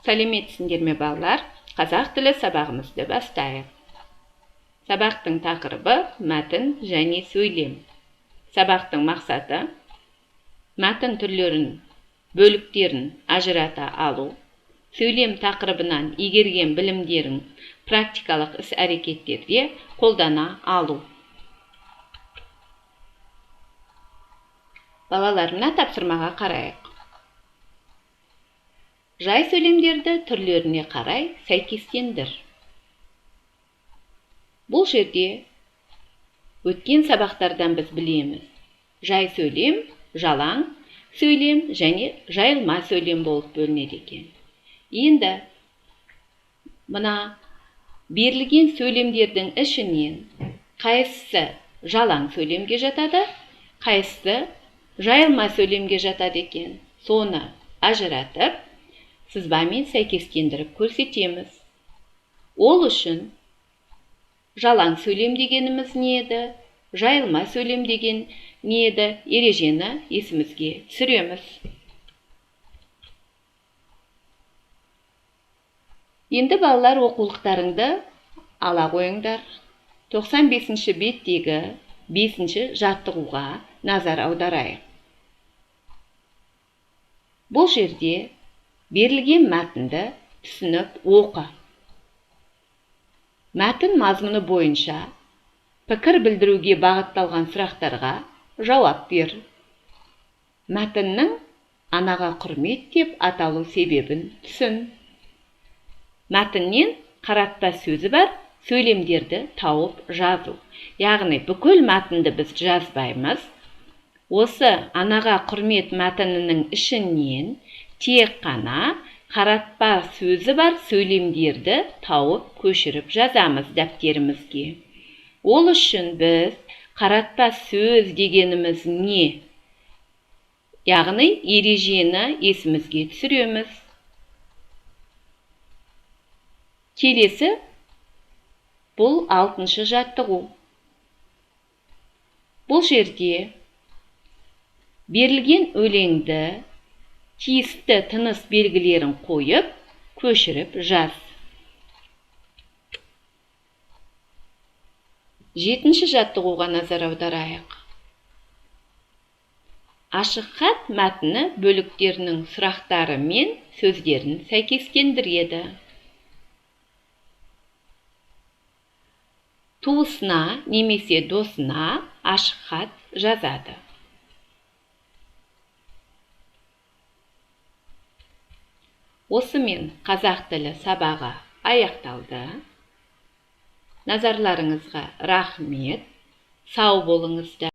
Сәлеметсіңдер ме балалар? Қазақ тілі сабағымызды бастайық. Сабақтың тақырыбы мәтін және сөйлем. Сабақтың мақсаты мәтін түрлерін, бөліктерін ажырата алу, сөйлем тақырыбынан игерген білімдерін практикалық іс-әрекеттерде қолдана алу. Балалар, мына тапсырмаға қарайық. Жай сөйлемдерді түрлеріне қарай сәйкестендір. Бұл жерде өткен сабақтардан біз білеміз. Жай сөйлем, жалаң сөйлем және жайылма сөйлем болып бөлінеді екен. Енді мына берілген сөйлемдердің ішінен қайсысы жалаң сөйлемге жатады, қайсысы жайылма сөйлемге жатады екен. Соны ажыратып, сызбамен сәйкестендіріп көрсетеміз. Ол үшін жалаң сөйлем дегеніміз не еді, жайылма сөйлем деген не еді, ережені есімізге түсіреміз. Енді балалар, оқулықтарыңды ала қойыңдар. 95-ші беттегі 5-ші жаттығуға назар аударайық. Бұл жерде берілген мәтінді түсініп оқы. Мәтін мазмұны бойынша пікір білдіруге бағытталған сұрақтарға жауап бер. Мәтіннің анаға құрмет деп аталу себебін түсін. Мәтіннен қаратпа сөзі бар сөйлемдерді тауып жазу. Яғни бүкіл мәтінді біз жазбаймыз. Осы анаға құрмет мәтінінің ішінен тек қана қаратпа сөзі бар сөйлемдерді тауып көшіріп жазамыз дәптерімізге. Ол үшін біз қаратпа сөз дегеніміз не? Яғни ережені есімізге түсіреміз. Келесі бұл 6-шы жаттығу. Бұл жерде берілген өлеңді тиісті тыныс белгілерін қойып, көшіріп жаз. 7-ші жаттығуға назар аударайық. Ашық хат мәтіні бөліктерінің сұрақтары мен сөздерін сәйкестендіреді. Туысына немесе досына ашық хат жазады. Осымен қазақ тілі сабағы аяқталды. Назарларыңызға рахмет. Сау болыңыздар.